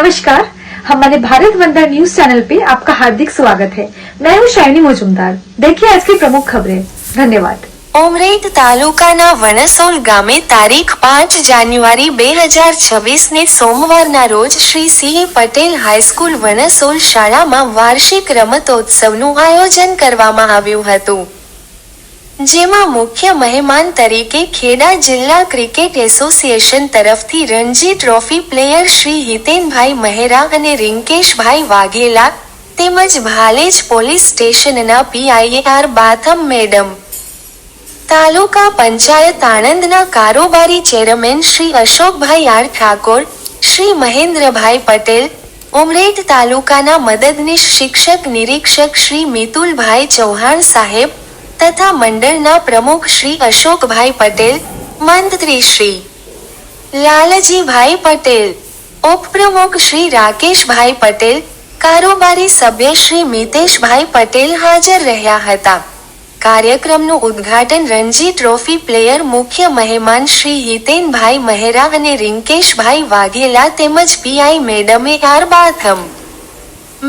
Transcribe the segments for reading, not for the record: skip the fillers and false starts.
नमस्कार, हमारे भारत वंदना news channel पे आपका हार्दिक स्वागत है। मैं हूँ शाइनी मुजुमदार। देखिए आज की प्रमुख खबरें। धन्यवाद। ઉમરેઠ તાલુકાના વણસોલ ગામે તારીખ 5 જાન્યુઆરી 2026 ને સોમવારના રોજ શ્રી સિંહ પટેલ હાઈસ્કૂલ વણસોલ શાળામાં વાર્ષિક રમતોત્સવનું આયોજન કરવામાં આવ્યું હતું, જેમાં મુખ્ય મહેમાન તરીકે ખેડા જિલ્લા ક્રિકેટ એસોસિએશન તરફથી રણજી ટ્રોફી પ્લેયર શ્રી હિતેનભાઈ મહેરા અને રિંકેશભાઈ વાઘેલા તેમજ ભાલેજ પોલીસ સ્ટેશનના પીઆઈઆર બાથમ મેડમ, તાલુકા પંચાયત આણંદના કારોબારી ચેરમેન શ્રી અશોકભાઈ આર ઠાકોર, શ્રી મહેન્દ્રભાઈ પટેલ, ઉમરેઠ તાલુકાના મદદનીશ શિક્ષક નિરીક્ષક શ્રી મિતુલભાઈ ચૌહાણ સાહેબ તથા મંડળના પ્રમુખ શ્રી અશોકભાઈ પટેલ, મંત્રી શ્રી લાલજીભાઈ પટેલ, ઉપપ્રમુખ શ્રી રાકેશભાઈ પટેલ, કારોબારી સભ્ય શ્રી મિતેશભાઈ પટેલ હાજર રહ્યા હતા। કાર્યક્રમનું ઉદ્ઘાટન રણજી ટ્રોફી પ્લેયર મુખ્ય મહેમાન શ્રી હિતેનભાઈ મહેરા અને રિંકેશભાઈ વાઘેલા તેમજ પીઆઈ મેડમે આર બાથમ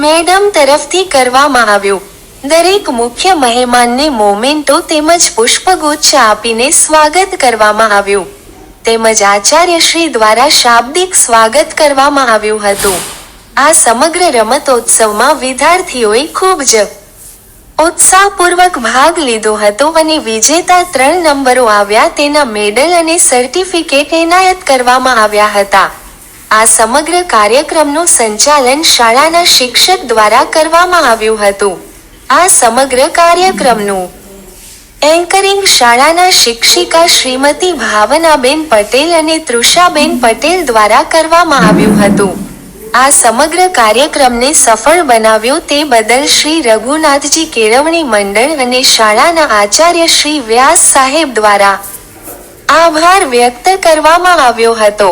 મેડમ તરફથી કરવામાં આવ્યું। દરેક મુખ્ય મહેમાનને મોમેન્ટો તેમજ પુષ્પગુચ્છ આપીને સ્વાગત કરવામાં આવ્યું તેમજ આચાર્યશ્રી દ્વારા શાબ્દિક સ્વાગત કરવામાં આવ્યું હતું। આ સમગ્ર રમતોત્સવમાં વિદ્યાર્થીઓએ ખૂબ જ ઉત્સાહપૂર્વક ભાગ લીધો હતો અને વિજેતા 3 નંબરો આવ્યા તેના મેડલ અને સર્ટિફિકેટ એનાયત કરવામાં આવ્યા હતા। આ સમગ્ર કાર્યક્રમનું સંચાલન શાળાના શિક્ષક દ્વારા કરવામાં આવ્યું હતું। આ સમગ્ર કાર્યક્રમનું એન્કરિંગ શાળાના શિક્ષિકા શ્રીમતી ભાવનાબેન પટેલ અને તૃષાબેન પટેલ દ્વારા કરવામાં આવ્યું હતું। આ સમગ્ર કાર્યક્રમને સફળ બનાવ્યો તે બદલ શ્રી રઘુનાથજી કેળવણી મંડળ અને શાળાના આચાર્ય શ્રી વ્યાસ સાહેબ દ્વારા આભાર વ્યક્ત કરવામાં આવ્યો હતો।